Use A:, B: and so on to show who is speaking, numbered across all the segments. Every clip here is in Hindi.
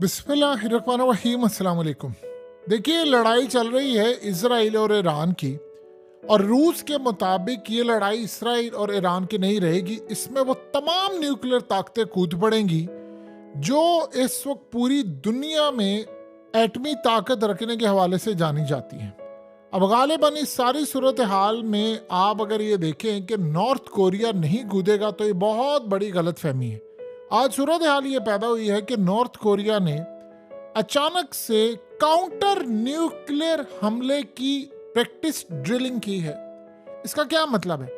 A: बिस्मिल्लाहिर्रहमानिर्रहीम। अस्सलाम वालेकुम। देखिए, लड़ाई चल रही है इजराइल और ईरान की, और रूस के मुताबिक ये लड़ाई इजराइल और ईरान की नहीं रहेगी। इसमें वो तमाम न्यूक्लियर ताकतें कूद पड़ेंगी जो इस वक्त पूरी दुनिया में एटमी ताकत रखने के हवाले से जानी जाती हैं। अब गालिबन इस सारी सूरत हाल में आप अगर ये देखें कि नॉर्थ कोरिया नहीं कूदेगा तो ये बहुत बड़ी गलत फहमी है। आज सूरत हाल ये पैदा हुई है कि नॉर्थ कोरिया ने अचानक से काउंटर न्यूक्लियर हमले की प्रैक्टिस ड्रिलिंग की है। इसका क्या मतलब है?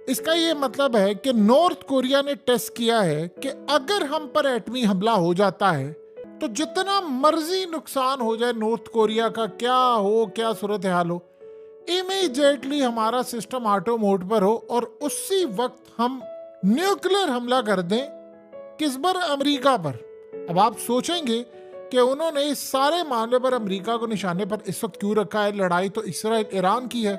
A: इसका ये मतलब है कि नॉर्थ कोरिया ने टेस्ट किया है कि अगर हम पर एटमी हमला हो जाता है तो जितना मर्जी नुकसान हो जाए नॉर्थ कोरिया का, क्या सूरत हाल हो, इमीडिएटली हमारा सिस्टम ऑटो मोड पर हो और उसी वक्त हम न्यूक्लियर हमला कर दें। किस पर? अमेरिका पर। अब आप सोचेंगे कि उन्होंने इस सारे मामले पर अमेरिका को निशाने पर इस वक्त क्यों रखा है? लड़ाई तो इसराइल ईरान की है।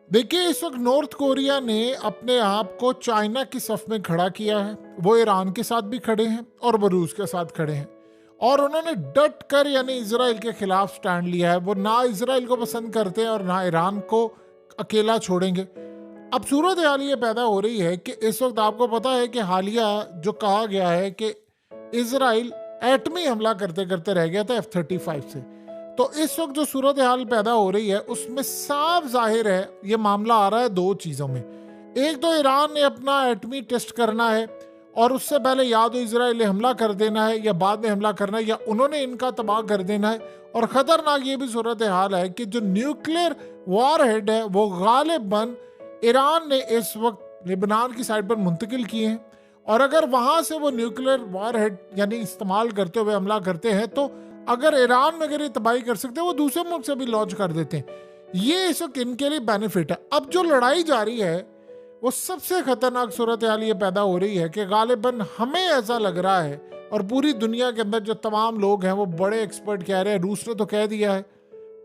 A: देखिए, इस वक्त नॉर्थ कोरिया ने अपने आप को चाइना की सफ में खड़ा किया है। वो ईरान के साथ भी खड़े हैं और वो रूस के साथ खड़े हैं, और उन्होंने डट कर यानी इजराइल के खिलाफ स्टैंड लिया है। वो ना इजराइल को पसंद करते हैं और ना ईरान को अकेला छोड़ेंगे। अब सूरत हाल ये पैदा हो रही है कि इस वक्त आपको पता है कि हालिया जो कहा गया है कि इजराइल एटमी हमला करते करते रह गया था F-35 से, तो इस वक्त जो सूरत हाल पैदा हो रही है उसमें साफ जाहिर है ये मामला आ रहा है दो चीज़ों में। एक तो ईरान ने अपना एटमी टेस्ट करना है और उससे पहले या तो इजराइल ने हमला कर देना है या बाद में हमला करना है या उन्होंने इनका तबाह कर देना है। और ख़तरनाक ये भी सूरत हाल है कि जो न्यूक्लियर वॉर हेड है वो गालिबन ईरान ने इस वक्त लेबनान की साइड पर मुंतकिल किए हैं, और अगर वहां से वो न्यूक्लियर वॉरहेड यानी इस्तेमाल करते हुए हमला करते हैं तो अगर ईरान में अगर ये तबाही कर सकते हैं वो दूसरे मुल्क से भी लॉन्च कर देते हैं। ये इस वक्त इनके लिए बेनिफिट है। अब जो लड़ाई जारी है वो सबसे खतरनाक सूरत हाल ये पैदा हो रही है कि गालिबन हमें ऐसा लग रहा है, और पूरी दुनिया के अंदर जो तमाम लोग हैं वो बड़े एक्सपर्ट कह रहे हैं, रूस ने तो कह दिया है,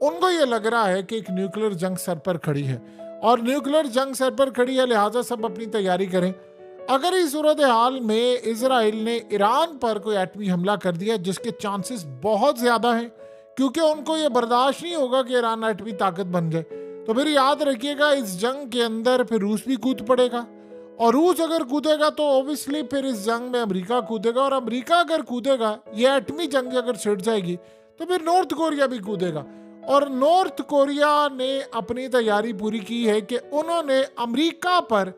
A: उनको ये लग रहा है कि एक न्यूक्लियर जंग सर पर खड़ी है, और न्यूक्लियर जंग सर पर खड़ी है, लिहाजा सब अपनी तैयारी करें। अगर इस सूरत हाल में इजराइल ने ईरान पर कोई एटमी हमला कर दिया, जिसके चांसेस बहुत ज़्यादा हैं क्योंकि उनको ये बर्दाश्त नहीं होगा कि ईरान एटमी ताकत बन जाए, तो फिर याद रखिएगा इस जंग के अंदर फिर रूस भी कूद पड़ेगा, और रूस अगर कूदेगा तो ओबियसली फिर इस जंग में अमेरिका कूदेगा, और अमेरिका अगर कूदेगा, ये एटमी जंग अगर छिड़ जाएगी तो फिर नॉर्थ कोरिया भी कूदेगा। और नॉर्थ कोरिया ने अपनी तैयारी पूरी की है कि उन्होंने अमेरिका पर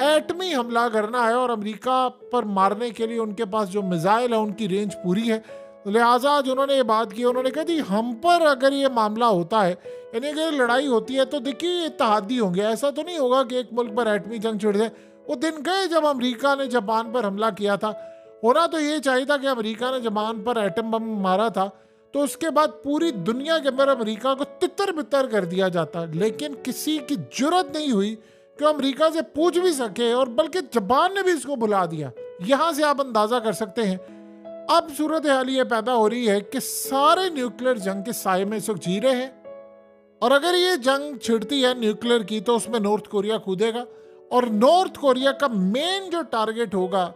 A: एटमी हमला करना है, और अमेरिका पर मारने के लिए उनके पास जो मिसाइल है उनकी रेंज पूरी है। लिहाजा आज उन्होंने ये बात की, उन्होंने कहा जी हम पर अगर ये मामला होता है यानी अगर लड़ाई होती है तो देखिए इत्तेहादी होंगे, ऐसा तो नहीं होगा कि एक मुल्क पर एटमी जंग छिड़ जाए। वो दिन गए जब अमेरिका ने जापान पर हमला किया था। होना तो ये चाहिए था कि अमेरिका ने जापान पर एटम बम मारा था तो उसके बाद पूरी दुनिया के अंदर अमेरिका को तितर बितर कर दिया जाता, लेकिन किसी की जुर्रत नहीं हुई कि अमेरिका से पूछ भी सके, और बल्कि जापान ने भी इसको बुला दिया। यहां से आप अंदाजा कर सकते हैं अब सूरत हाल ये पैदा हो रही है कि सारे न्यूक्लियर जंग के साए में इस वक्त जी रहे हैं, और अगर ये जंग छिड़ती है न्यूक्लियर की तो उसमें नॉर्थ कोरिया कूदेगा, और नॉर्थ कोरिया का मेन जो टारगेट होगा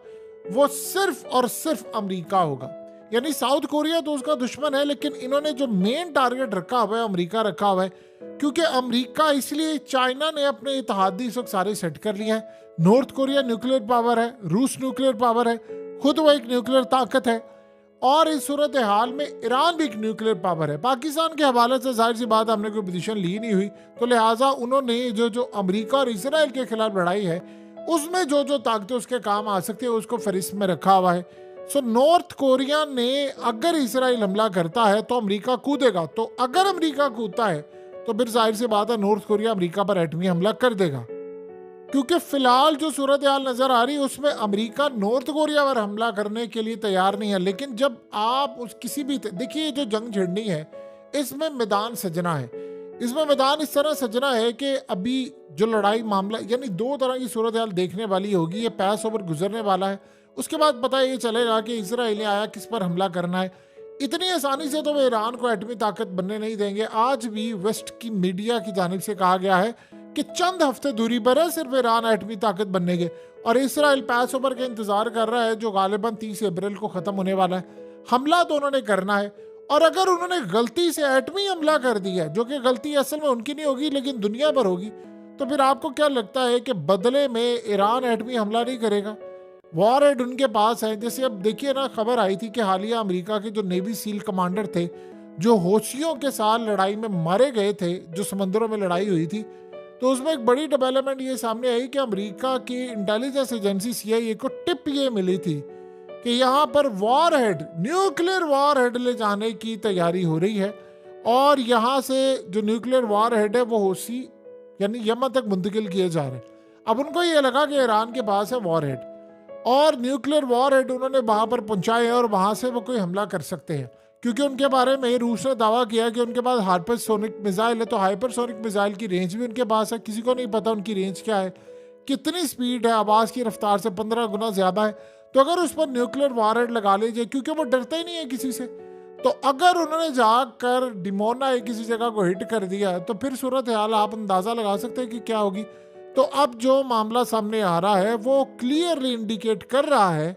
A: वो सिर्फ और सिर्फ अमेरिका होगा। यानी साउथ कोरिया तो उसका दुश्मन है, लेकिन इन्होंने जो मेन टारगेट रखा हुआ है अमेरिका रखा हुआ है, क्योंकि अमेरिका इसलिए चाइना ने अपने इत्तेहादी इस वक्त सारे सेट कर लिया है। नॉर्थ कोरिया न्यूक्लियर पावर है, रूस न्यूक्लियर पावर है, खुद वो एक न्यूक्लियर ताकत है, और इस सूरत हाल में ईरान भी एक न्यूक्लियर पावर है। पाकिस्तान के हवाले से जाहिर सी बात हमने कोई पोजीशन ली नहीं हुई, तो लिहाजा उन्होंने जो अमेरिका और इसराइल के खिलाफ लड़ाई है उसमें जो ताकतें उसके काम आ सकती है उसको फहरिस्त में रखा हुआ है। सो नॉर्थ कोरिया ने अगर इसराइल हमला करता है तो अमेरिका कूदेगा, तो अगर अमेरिका कूदता है तो फिर जाहिर सी बात है नॉर्थ कोरिया अमेरिका पर एटमी हमला कर देगा, क्योंकि फिलहाल जो सूरत हाल नजर आ रही है उसमें अमेरिका नॉर्थ कोरिया पर हमला करने के लिए तैयार नहीं है। लेकिन जब आप उस किसी भी देखिए जो जंग छिड़नी है इसमें मैदान सजना है, इसमें मैदान इस तरह सजना है कि अभी जो लड़ाई मामला यानी दो तरह की सूरत हाल देखने वाली होगी। ये पैस ओवर गुजरने वाला है, उसके बाद पता ये चलेगा कि इजराइल ने आया किस पर हमला करना है। इतनी आसानी से तो वे ईरान को एटमी ताकत बनने नहीं देंगे। आज भी वेस्ट की मीडिया की जानिब से कहा गया है कि चंद हफ्ते दूरी पर है सिर्फ ईरान एटमी ताकत बनने के, और इसराइल पैस ओवर का इंतजार कर रहा है जो गालिबन 30 अप्रैल को खत्म होने वाला है। हमला तो उन्होंने करना है। और अगर उन्होंने गलती से एटमी हमला कर दिया, जो कि गलती असल में उनकी नहीं होगी लेकिन दुनिया भर होगी, तो फिर आपको क्या लगता है कि बदले में ईरान एटमी हमला नहीं करेगा? वॉर हेड उनके पास है। जैसे अब देखिए ना, खबर आई थी कि हालिया अमेरिका के जो नेवी सील कमांडर थे, जो हौसियों के साथ लड़ाई में मारे गए थे, जो समंदरों में लड़ाई हुई थी, तो उसमें एक बड़ी डेवलपमेंट ये सामने आई कि अमेरिका की इंटेलिजेंस एजेंसी CIA को टिप ये मिली थी कि यहाँ पर war head, nuclear war head ले जाने की तैयारी हो रही है, और यहाँ से जो न्यूक्लियर वॉर हेड है वो हौसी यानी यमन तक मुंतकिल किए जा रहे हैं। अब उनको ये लगा कि ईरान के पास है वॉर हेड, और न्यूक्लियर वॉर हेड उन्होंने वहां पर पहुंचाए हैं, और वहां से वो कोई हमला कर सकते हैं, क्योंकि उनके बारे में रूस ने दावा किया कि उनके पास हाइपरसोनिक मिसाइल है। तो हाइपरसोनिक मिसाइल की रेंज भी उनके पास है। किसी को नहीं पता उनकी रेंज क्या है, कितनी स्पीड है, आवाज की रफ्तार से 15 गुना ज्यादा है। तो अगर उस पर न्यूक्लियर वॉर हेड लगा लीजिए, क्योंकि वो डरते ही नहीं है किसी से, तो अगर उन्होंने जाकर डिमोना या किसी जगह को हिट कर दिया, तो फिर सूरत हाल आप अंदाजा लगा सकते हैं कि क्या होगी। तो अब जो मामला सामने आ रहा है वो क्लियरली इंडिकेट कर रहा है,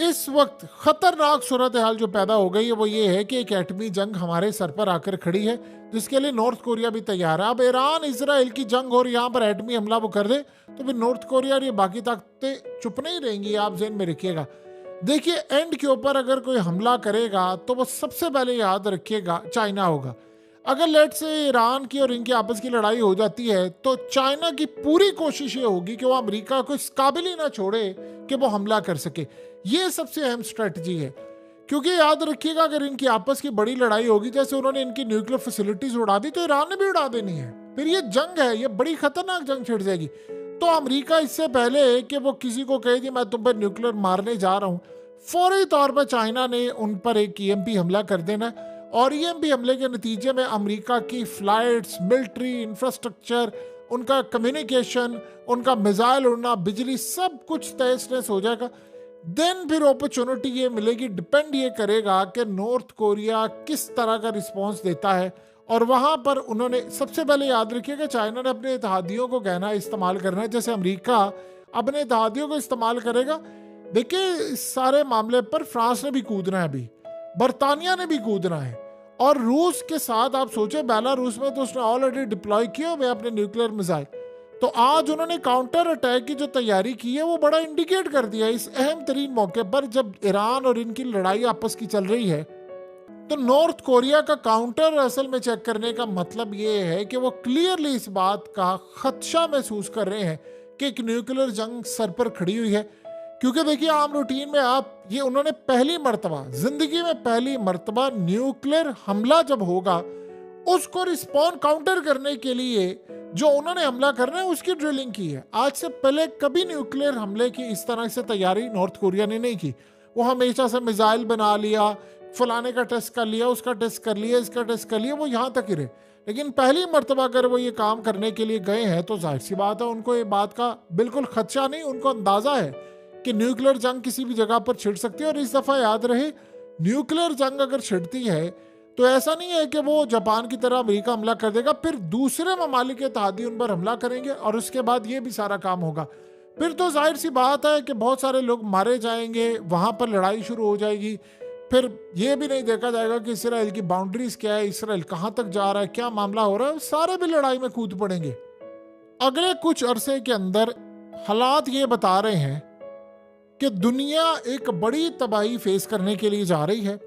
A: इस वक्त खतरनाक सूरत हाल जो पैदा हो गई है वो ये है कि एक एटमी जंग हमारे सर पर आकर खड़ी है, जिसके लिए नॉर्थ कोरिया भी तैयार है। अब ईरान इजराइल की जंग और यहाँ पर एटमी हमला वो कर दे, तो फिर नॉर्थ कोरिया और ये बाकी ताकतें चुप नहीं रहेंगी, आप ज़हन में रखिएगा। देखिए, एंड के ऊपर अगर कोई हमला करेगा तो वो सबसे पहले याद रखिएगा चाइना होगा। अगर लेट से ईरान की और इनकी आपस की लड़ाई हो जाती है, तो चाइना की पूरी कोशिश ये होगी कि वो अमेरिका को इस काबिल ही ना छोड़े कि वो हमला कर सके। ये सबसे अहम स्ट्रेटजी है, क्योंकि याद रखिएगा अगर इनकी आपस की बड़ी लड़ाई होगी, जैसे उन्होंने इनकी न्यूक्लियर फैसिलिटीज उड़ा दी, तो ईरान ने भी उड़ा देनी है। फिर ये जंग है, ये बड़ी खतरनाक जंग छिड़ जाएगी। तो अमेरिका इससे पहले कि वो किसी को कहे कि मैं तुम पर न्यूक्लियर मारने जा रहा हूँ, फौरी तौर पर चाइना ने उन पर एक EMP हमला कर देना, और EMP हमले के नतीजे में अमेरिका की फ्लाइट्स, मिलिट्री इंफ्रास्ट्रक्चर, उनका कम्युनिकेशन, उनका मिसाइल उड़ना, बिजली, सब कुछ तहस नहस हो जाएगा। देन फिर अपॉर्चुनिटी ये मिलेगी, डिपेंड ये करेगा कि नॉर्थ कोरिया किस तरह का रिस्पॉन्स देता है। और वहाँ पर उन्होंने सबसे पहले याद रखिएगा, चाइना ने अपने इत्तेहादियों को कहना इस्तेमाल करना है, जैसे अमेरिका अपने इत्तेहादियों को इस्तेमाल करेगा। देखिए, इस सारे मामले पर फ्रांस ने भी कूदना है, अभी बरतानिया ने भी कूदना है, और रूस के साथ आप सोचे, बेलारूस में तो उसने ऑलरेडी डिप्लॉय किया हुए अपने न्यूक्लियर मिसाइल। तो आज उन्होंने काउंटर अटैक की जो तैयारी की है वो बड़ा इंडिकेट कर दिया इस अहम तरीन मौके पर, जब ईरान और इनकी लड़ाई आपस की चल रही है। तो नॉर्थ कोरिया का काउंटर असल में चेक करने का मतलब ये है कि वो क्लियरली इस बात का खदशा महसूस कर रहे हैं कि एक न्यूक्लियर जंग सर पर खड़ी हुई है। क्योंकि देखिए, आम रूटीन में आप ये उन्होंने पहली मर्तबा जिंदगी में पहली मर्तबा न्यूक्लियर हमला जब होगा, उसको रिस्पॉन्ड काउंटर करने के लिए जो उन्होंने हमला करना है उसकी ड्रिलिंग की है। आज से पहले कभी न्यूक्लियर हमले की इस तरह से तैयारी नॉर्थ कोरिया ने नहीं की। वो हमेशा से मिसाइल बना लिया, फलाने का टेस्ट कर लिया, उसका टेस्ट कर लिया, इसका टेस्ट कर लिया, वो यहाँ तक ही रहे। लेकिन पहली मर्तबा अगर वो ये काम करने के लिए गए हैं, तो जाहिर सी बात है उनको ये बात का बिल्कुल खदशा नहीं, उनको अंदाजा है कि न्यूक्लियर जंग किसी भी जगह पर छिड़ सकती है। और इस दफा याद रहे, न्यूक्लियर जंग अगर छिड़ती है तो ऐसा नहीं है कि वो जापान की तरह अमेरिका हमला कर देगा, फिर दूसरे ममालिक के इत्तेहादी उन पर हमला करेंगे, और उसके बाद ये भी सारा काम होगा। फिर तो जाहिर सी बात है कि बहुत सारे लोग मारे जाएंगे, वहां पर लड़ाई शुरू हो जाएगी। फिर ये भी नहीं देखा जाएगा कि इसराइल की बाउंड्रीज क्या है, इसराइल कहाँ तक जा रहा है, क्या मामला हो रहा है, सारे भी लड़ाई में कूद पड़ेंगे। अगले कुछ अरसे के अंदर हालात ये बता रहे हैं कि दुनिया एक बड़ी तबाही फेस करने के लिए जा रही है।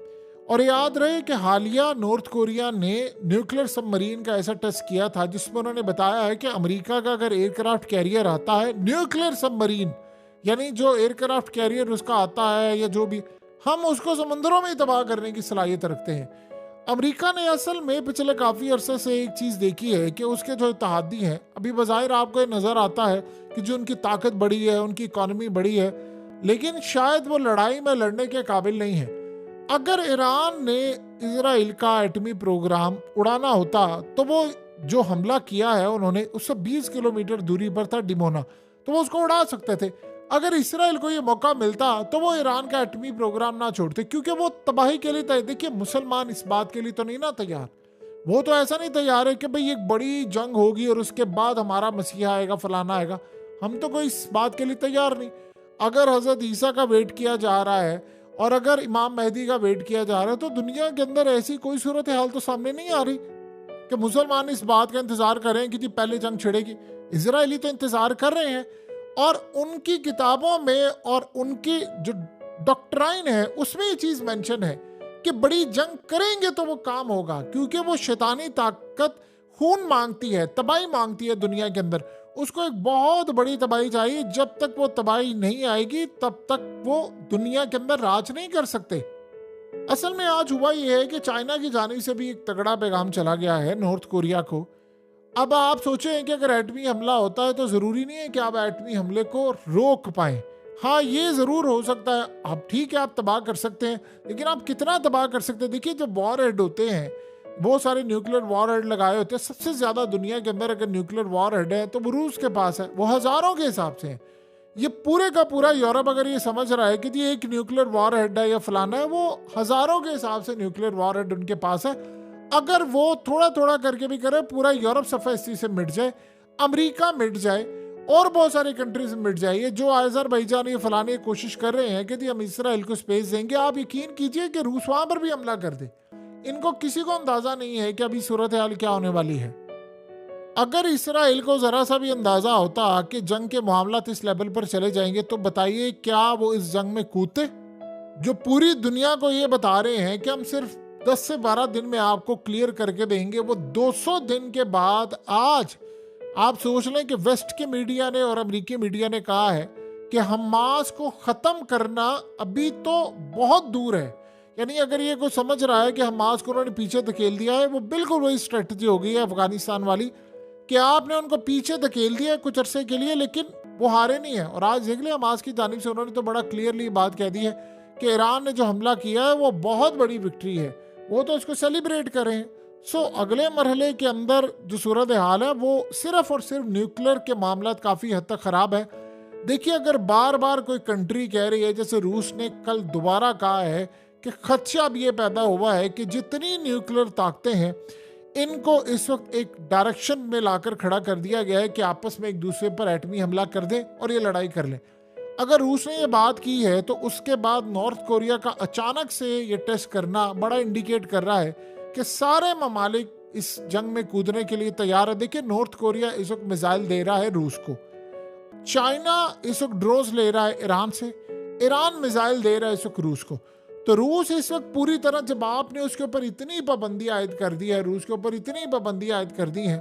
A: और याद रहे कि हालिया नॉर्थ कोरिया ने न्यूक्लियर सबमरीन का ऐसा टेस्ट किया था, जिसमें उन्होंने बताया है कि अमेरिका का अगर एयरक्राफ्ट कैरियर आता है, न्यूक्लियर सबमरीन यानी जो एयरक्राफ्ट कैरियर उसका आता है या जो भी, हम उसको समुद्रों में तबाह करने की सलाहियत रखते हैं। अमेरिका ने असल में पिछले काफ़ी अरसे से एक चीज़ देखी है कि उसके जो इत्तेहादी हैं, अभी बज़ाहिर आपको ये नज़र आता है कि जो उनकी ताकत बड़ी है, उनकी इकॉनमी बड़ी है, लेकिन शायद वो लड़ाई में लड़ने के काबिल नहीं है। अगर ईरान ने इजराइल का एटमी प्रोग्राम उड़ाना होता, तो वो जो हमला किया है उन्होंने, उससे 20 किलोमीटर दूरी पर था डिमोना, तो वो उसको उड़ा सकते थे। अगर इसराइल को ये मौका मिलता तो वो ईरान का एटमी प्रोग्राम ना छोड़ते, क्योंकि वो तबाही के लिए देखिए, मुसलमान इस बात के लिए तो नहीं ना तैयार। वो तो ऐसा नहीं तैयार है कि भाई एक बड़ी जंग होगी और उसके बाद हमारा मसीहा आएगा, फलाना आएगा। हम तो कोई इस बात के लिए तैयार नहीं। अगर हजरत ईसा का वेट किया जा रहा है और अगर इमाम मेहदी का वेट किया जा रहा है तो दुनिया के अंदर ऐसी कोई सूरत हाल तो सामने नहीं आ रही कि मुसलमान इस बात का इंतजार कर रहे हैं कि जी पहले जंग छिड़ेगी। इजरायली तो इंतजार कर रहे हैं, और उनकी किताबों में और उनकी जो डॉक्ट्राइन है उसमें ये चीज मेंशन है कि बड़ी जंग करेंगे तो वो काम होगा, क्योंकि वो शैतानी ताकत खून मांगती है, तबाही मांगती है दुनिया के अंदर। उसको एक बहुत बड़ी तबाही चाहिए, जब तक वो तबाही नहीं आएगी तब तक वो दुनिया के अंदर राज नहीं कर सकते। असल में आज हुआ ये है कि चाइना की जानिब से भी एक तगड़ा पैगाम चला गया है नॉर्थ कोरिया को। अब आप सोचें कि अगर एटमी हमला होता है तो जरूरी नहीं है कि आप एटमी हमले को रोक पाएं। हाँ, ये जरूर हो सकता है, आप ठीक है आप तबाह कर सकते हैं, लेकिन आप कितना तबाह कर सकते हैं? देखिए, जब वॉर हेड होते हैं, बहुत सारे न्यूक्लियर वॉर हेड लगाए होते हैं, सबसे ज्यादा दुनिया के अंदर अगर न्यूक्लियर वॉर हेड है तो वो रूस के पास है, वो हजारों के हिसाब से है। ये पूरे का पूरा यूरोप अगर ये समझ रहा है कि ये एक न्यूक्लियर वॉर हेड है या फलाना है, वो हजारों के हिसाब से न्यूक्लियर वॉर हेड उनके पास है। अगर वो थोड़ा थोड़ा करके भी करे, पूरा यूरोप सफाई से मिट जाए, अमेरिका मिट जाए, और बहुत सारी कंट्रीज मिट जाए। ये जो अज़रबैजान ये फलाने कोशिश कर रहे हैं कि हम इसराइल को स्पेस देंगे, आप यकीन कीजिए कि रूस वहां पर भी हमला कर दे। इनको किसी को अंदाजा नहीं है कि अभी सूरत हाल क्या होने वाली है। अगर इसराइल को जरा सा भी अंदाजा होता कि जंग के मामलात इस लेवल पर चले जाएंगे तो बताइए क्या वो इस जंग में कूदते? जो पूरी दुनिया को ये बता रहे हैं कि हम सिर्फ 10 से 12 दिन में आपको क्लियर करके देंगे, वो 200 दिन के बाद आज आप सोच लें कि वेस्ट के मीडिया ने और अमेरिकी मीडिया ने कहा है कि हमास को खत्म करना अभी तो बहुत दूर है। यानी अगर ये कोई समझ रहा है कि हमास को उन्होंने पीछे धकेल दिया है, वो बिल्कुल वही स्ट्रेटजी हो गई है अफगानिस्तान वाली कि आपने उनको पीछे धकेल दिया कुछ अरसे के लिए, लेकिन वो हारे नहीं है। और आज देख लिया हमास की जानिब से उन्होंने तो बड़ा क्लियरली बात कह दी है कि ईरान ने जो हमला किया है वो बहुत बड़ी विक्ट्री है, वो तो इसको सेलिब्रेट करें। सो अगले मरहले के अंदर जो सूरत हाल है वो सिर्फ और सिर्फ न्यूक्लियर के मामला काफ़ी हद तक ख़राब है। देखिए, अगर बार बार कोई कंट्री कह रही है, जैसे रूस ने कल दोबारा कहा है कि खदशा अब ये पैदा हुआ है कि जितनी न्यूक्लियर ताकतें हैं इनको इस वक्त एक डायरेक्शन में लाकर खड़ा कर दिया गया है कि आपस में एक दूसरे पर एटमी हमला कर दें और ये लड़ाई कर लें। अगर रूस ने ये बात की है तो उसके बाद नॉर्थ कोरिया का अचानक से ये टेस्ट करना बड़ा इंडिकेट कर रहा है कि सारे ममालिक इस जंग में कूदने के लिए तैयार है। देखिए, नॉर्थ कोरिया इस वक्त मिसाइल दे रहा है रूस को, चाइना इस वक्त ड्रोन्स ले रहा है ईरान से, ईरान मिसाइल दे रहा है इस वक्त रूस को। तो रूस इस वक्त पूरी तरह, जब आपने उसके ऊपर इतनी पाबंदी आयद कर दी है, रूस के ऊपर इतनी पाबंदी आयद कर दी है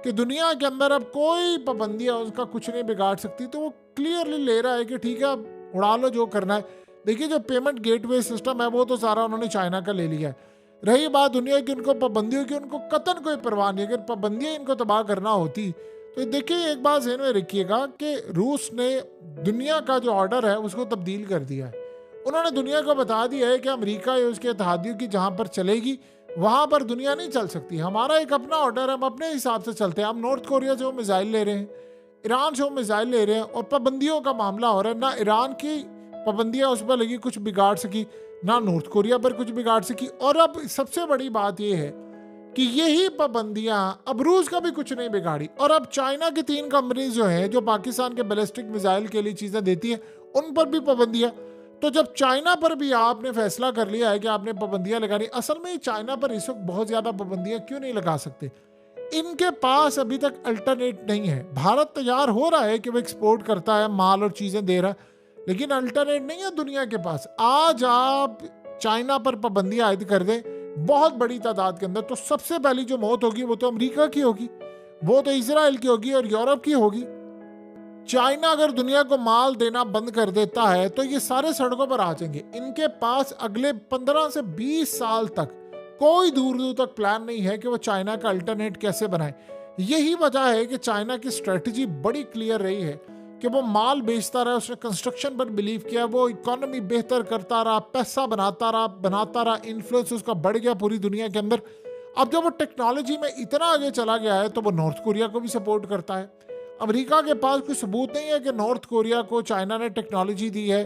A: कि दुनिया के अंदर अब कोई पाबंदियां उसका कुछ नहीं बिगाड़ सकती, तो वो क्लियरली ले रहा है कि ठीक है अब उड़ा लो जो करना है। देखिए, जो पेमेंट गेटवे सिस्टम है वो तो सारा उन्होंने चाइना का ले लिया है। रही बात दुनिया की उनको पाबंदियों की, उनको कतन कोई परवाह नहीं। अगर पाबंदियां इनको तबाह करना होती तो देखिए, एक बात ज़हन में रखिएगा कि रूस ने दुनिया का जो ऑर्डर है उसको तब्दील कर दिया है। उन्होंने दुनिया को बता दिया है कि अमेरिका या उसके इत्तेहादियों की जहाँ पर चलेगी वहाँ पर दुनिया नहीं चल सकती। हमारा एक अपना ऑर्डर है, हम अपने हिसाब से चलते हैं। हम नॉर्थ कोरिया से वो मिसाइल ले रहे हैं, ईरान से वो मिसाइल ले रहे हैं, और पाबंदियों का मामला हो रहा है। ना ईरान की पाबंदियाँ उस पर लगी कुछ बिगाड़ सकी, ना नॉर्थ कोरिया पर कुछ बिगाड़ सकी। और अब सबसे बड़ी बात यह है कि यही पाबंदियां अब रूस का भी कुछ नहीं बिगाड़ी। और अब चाइना की 3 कंपनीज जो हैं जो पाकिस्तान के बैलिस्टिक मिसाइल के लिए चीज़ें देती हैं, उन पर भी पाबंदियां। तो जब चाइना पर भी आपने फैसला कर लिया है कि आपने पाबंदियां लगानी, असल में चाइना पर इस वक्त बहुत ज़्यादा पाबंदियां क्यों नहीं लगा सकते? इनके पास अभी तक अल्टरनेट नहीं है। भारत तैयार हो रहा है कि वो एक्सपोर्ट करता है माल और चीज़ें दे रहा है, लेकिन अल्टरनेट नहीं है दुनिया के पास। आज आप चाइना पर पाबंदियां आयद कर दें बहुत बड़ी तादाद के अंदर, तो सबसे पहली जो मौत होगी वो तो अमेरिका की होगी, वो तो इजराइल की होगी और यूरोप की होगी। चाइना अगर दुनिया को माल देना बंद कर देता है तो ये सारे सड़कों पर आ जाएंगे। इनके पास अगले 15 से 20 साल तक कोई दूर दूर तक प्लान नहीं है कि वो चाइना का अल्टरनेट कैसे बनाए। यही वजह है कि चाइना की स्ट्रेटजी बड़ी क्लियर रही है कि वो माल बेचता रहा, उसने कंस्ट्रक्शन पर बिलीव किया, वो इकोनॉमी बेहतर करता रहा, पैसा बनाता रहा, इन्फ्लुएंस उसका बढ़ गया पूरी दुनिया के अंदर। अब जब वो टेक्नोलॉजी में इतना आगे चला गया है तो वो नॉर्थ कोरिया को भी सपोर्ट करता है। अमेरिका के पास कोई सबूत नहीं है कि नॉर्थ कोरिया को चाइना ने टेक्नोलॉजी दी है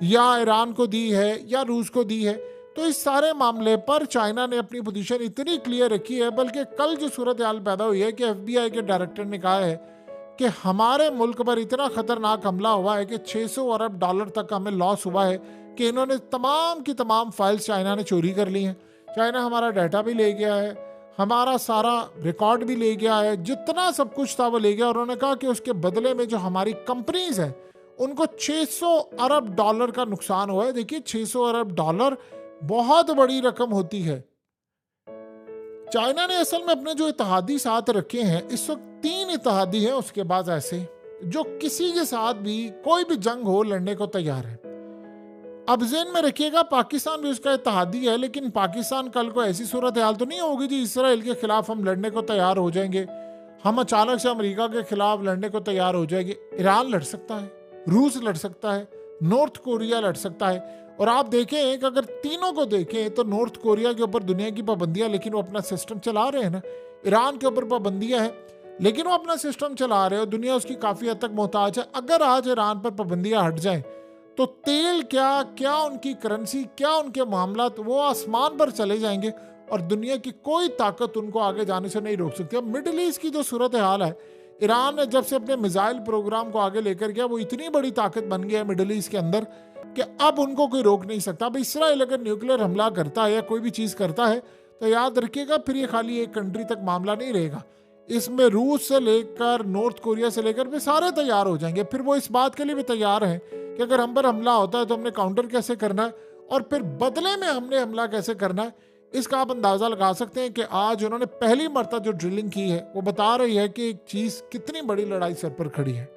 A: या ईरान को दी है या रूस को दी है। तो इस सारे मामले पर चाइना ने अपनी पोजीशन इतनी क्लियर रखी है, बल्कि कल जो सूरत हाल पैदा हुई है कि FBI के डायरेक्टर ने कहा है कि हमारे मुल्क पर इतना खतरनाक हमला हुआ है कि 600 अरब डॉलर तक हमें लॉस हुआ है कि इन्होंने तमाम की तमाम फाइल्स चाइना ने चोरी कर ली हैं। चाइना हमारा डाटा भी ले गया है, हमारा सारा रिकॉर्ड भी ले गया है, जितना सब कुछ था वो ले गया। और उन्होंने कहा कि उसके बदले में जो हमारी कंपनीज हैं उनको 600 अरब डॉलर का नुकसान हुआ है। देखिए 600 अरब डॉलर बहुत बड़ी रकम होती है। चाइना ने असल में अपने जो इत्तेहादी साथ रखे हैं, इस वक्त 3 इत्तेहादी हैं उसके बाद ऐसे जो किसी के साथ भी कोई भी जंग हो लड़ने को तैयार है। अब ज़हन में रखिएगा पाकिस्तान भी उसका इत्तेहादी है, लेकिन पाकिस्तान कल को ऐसी सूरत हाल तो नहीं होगी जी इसराइल के खिलाफ हम लड़ने को तैयार हो जाएंगे, हम अचानक से अमेरिका के खिलाफ लड़ने को तैयार हो जाएंगे। ईरान लड़ सकता है, रूस लड़ सकता है, नॉर्थ कोरिया लड़ सकता है। और आप देखें कि अगर तीनों को देखें तो नॉर्थ कोरिया के ऊपर दुनिया की पाबंदियां, लेकिन वो अपना सिस्टम चला रहे हैं ना। ईरान के ऊपर पाबंदियां हैं लेकिन वो अपना सिस्टम चला रहे हैं और दुनिया उसकी काफ़ी हद तक मोहताज है। अगर आज ईरान पर पाबंदियां हट जाएं तो तेल क्या उनकी करेंसी, क्या उनके मामला, वो आसमान पर चले जाएंगे और दुनिया की कोई ताकत उनको आगे जाने से नहीं रोक सकती। अब मिडिल ईस्ट की जो सूरत हाल है, ईरान ने जब से अपने मिसाइल प्रोग्राम को आगे लेकर गया वो इतनी बड़ी ताकत बन गया है मिडिल ईस्ट के अंदर कि अब उनको कोई रोक नहीं सकता। अब इसराइल अगर न्यूक्लियर हमला करता है या कोई भी चीज़ करता है तो याद रखिएगा फिर ये खाली एक कंट्री तक मामला नहीं रहेगा, इसमें रूस से लेकर नॉर्थ कोरिया से लेकर भी सारे तैयार हो जाएंगे। फिर वो इस बात के लिए भी तैयार हैं कि अगर हम पर हमला होता है तो हमने काउंटर कैसे करना है और फिर बदले में हमने हमला कैसे करना है। इसका आप अंदाज़ा लगा सकते हैं कि आज उन्होंने पहली मरतबा जो ड्रिलिंग की है वो बता रही है कि एक चीज़ कितनी बड़ी लड़ाई सर पर खड़ी है।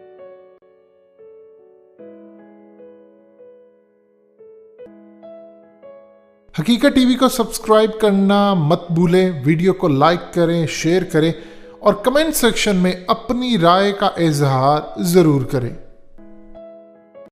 B: हकीकत टीवी को सब्सक्राइब करना मत भूलें, वीडियो को लाइक करें, शेयर करें और कमेंट सेक्शन में अपनी राय का इजहार ज़रूर करें।